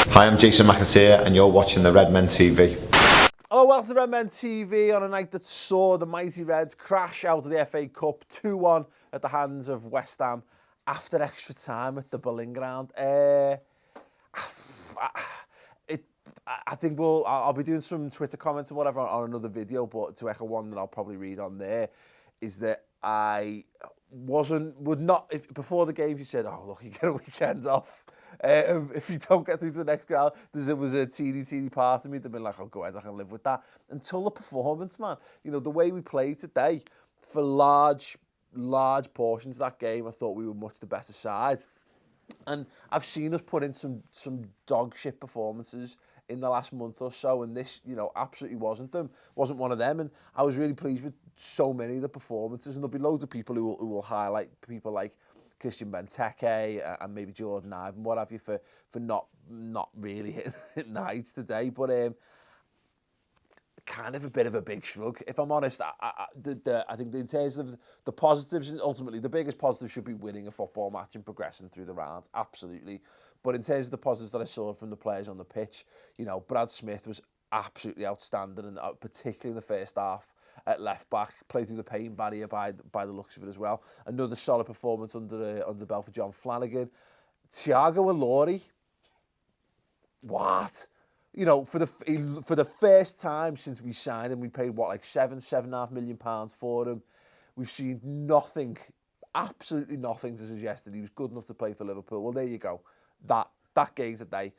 Hi, I'm Jason McAteer and you're watching the Redmen TV. Hello, welcome to Redmen TV on a night that saw the mighty Reds crash out of the FA Cup 2-1 at the hands of West Ham after extra time at the Bowling Ground. I think I'll be doing some Twitter comments and whatever on another video, but to echo one that I'll probably read on there is that before the game you said, oh look, you get a weekend off. If you don't get through to the next round, there was a teeny part of me that been like, oh, go ahead, I can live with that. Until the performance, man. You know, the way we played today, for large portions of that game, I thought we were much the better side. And I've seen us put in some dog shit performances in the last month or so, and this, you know, absolutely wasn't one of them. And I was really pleased with so many of the performances, and there'll be loads of people who will highlight people like Christian Benteke and maybe Jordan Ivan, what have you, for not really hitting the heights today. But kind of a bit of a big shrug, if I'm honest. I think in terms of the positives, and ultimately the biggest positive should be winning a football match and progressing through the rounds, absolutely. But in terms of the positives that I saw from the players on the pitch, you know, Brad Smith was absolutely outstanding, and particularly in the first half at left back, played through the pain barrier by the looks of it as well. Another solid performance under the belt for John Flanagan. Thiago Ilori, what? You know, for the first time since we signed him, we paid what, like £7.5 million for him. We've seen nothing, absolutely nothing to suggest that he was good enough to play for Liverpool. Well, there you go. That game today,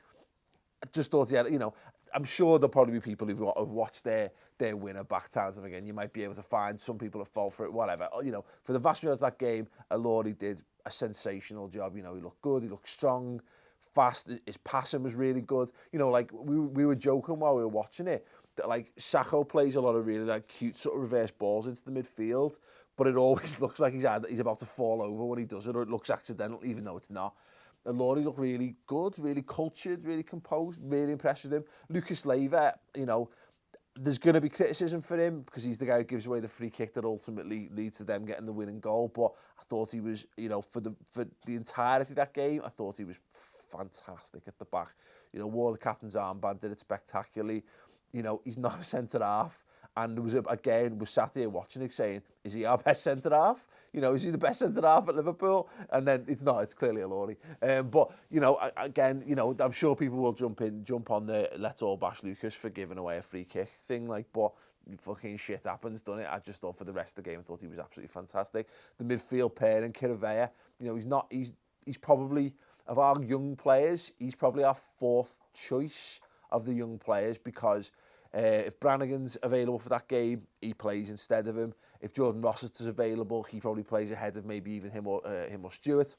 I just thought he had, you know, I'm sure there'll probably be people who've watched their winner back times and again. You might be able to find some people that fall for it, whatever. You know, for the vast majority of that game, Ilori did a sensational job. You know, he looked good, he looked strong, fast, his passing was really good. You know, like we were joking while we were watching it that like Sacco plays a lot of really like cute sort of reverse balls into the midfield, but it always looks like he's about to fall over when he does it, or it looks accidental even though it's not. And Laurie looked really good, really cultured, really composed, really impressed with him. Lucas Leiva, you know, there's going to be criticism for him because he's the guy who gives away the free kick that ultimately leads to them getting the winning goal. But I thought he was, you know, for the entirety of that game, I thought he was fantastic at the back. You know, wore the captain's armband, did it spectacularly. You know, he's not a centre-half. And was sat here watching it saying, is he our best centre-half? You know, is he the best centre-half at Liverpool? And then it's not, it's clearly Ilori. But, you know, again, you know, I'm sure people will jump on the let's all bash Lucas for giving away a free kick thing, like, but fucking shit happens, doesn't it? I just thought for the rest of the game, I thought he was absolutely fantastic. The midfield pairing, Kirivea, you know, he's probably, of our young players, he's probably our fourth choice of the young players because if Brannigan's available for that game, he plays instead of him. If Jordan Rossiter's available, he probably plays ahead of maybe even him or Stewart.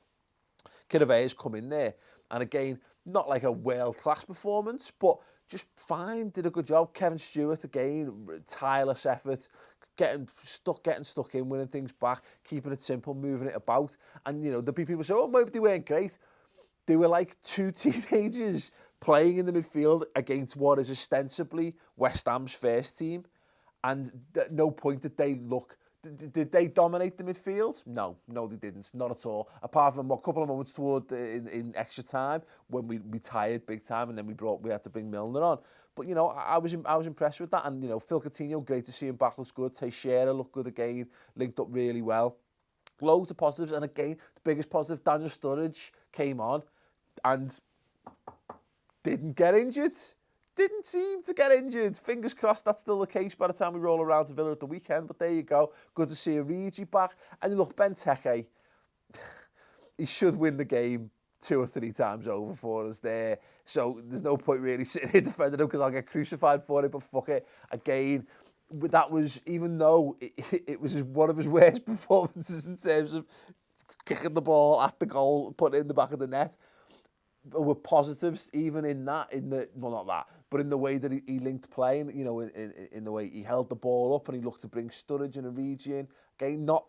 Kiravea's come in there, and again, not like a world-class performance, but just fine, did a good job. Kevin Stewart, again, tireless effort, getting stuck in, winning things back, keeping it simple, moving it about. And, you know, there'll be people say, oh, maybe they weren't great. They were like two teenagers playing in the midfield against what is ostensibly West Ham's first team. And at no point did they look... Did they dominate the midfield? No, they didn't. Not at all. Apart from a couple of moments toward in extra time when we tired big time, and then we had to bring Milner on. But, you know, I was impressed with that. And, you know, Phil Coutinho, great to see him back, looks good. Teixeira looked good again, linked up really well. Loads of positives. And again, the biggest positive, Daniel Sturridge came on and didn't get injured. Didn't seem to get injured. Fingers crossed that's still the case by the time we roll around to Villa at the weekend. But there you go. Good to see Origi back. And look, Benteke, he should win the game 2 or 3 times over for us there. So there's no point really sitting here defending him because I'll get crucified for it. But fuck it. Again, that was, even though it was one of his worst performances in terms of kicking the ball at the goal, putting it in the back of the net, were positives even in that, well, not that, but in the way that he linked playing, you know, in the way he held the ball up and he looked to bring Sturridge and Origi in. Again, not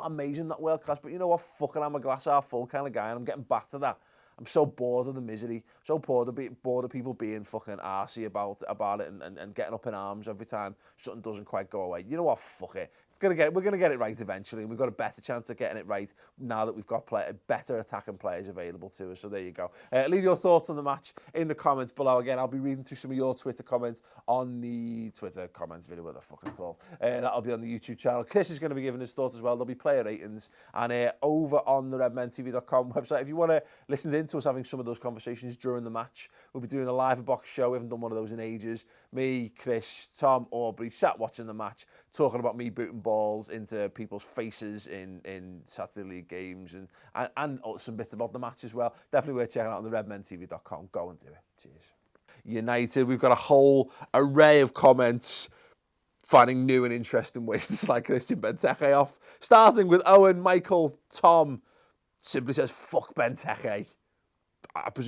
amazing, not world class, but you know what, fucking I'm a glass half full kind of guy, and I'm getting back to that. I'm so bored of the misery. So bored of people being fucking arsey about it and getting up in arms every time something doesn't quite go away. You know what? Fuck it. We're gonna get it right eventually, and we've got a better chance of getting it right now that we've got better attacking players available to us. So there you go. Leave your thoughts on the match in the comments below. Again, I'll be reading through some of your Twitter comments on the Twitter comments video, what the fuck it's called. That'll be on the YouTube channel. Chris is going to be giving his thoughts as well. There'll be player ratings, and over on the redmentv.com website, if you want to listen in to us having some of those conversations during the match, we'll be doing a live box show. We haven't done one of those in ages. Me, Chris, Tom, Aubrey sat watching the match, talking about me booting balls into people's faces in Saturday League games and some bits about the match as well. Definitely worth checking out on the redmentv.com. Go and do it. Cheers. United, we've got a whole array of comments finding new and interesting ways to slag Christian Benteke off. Starting with Owen, Michael, Tom simply says, fuck Benteke. I presume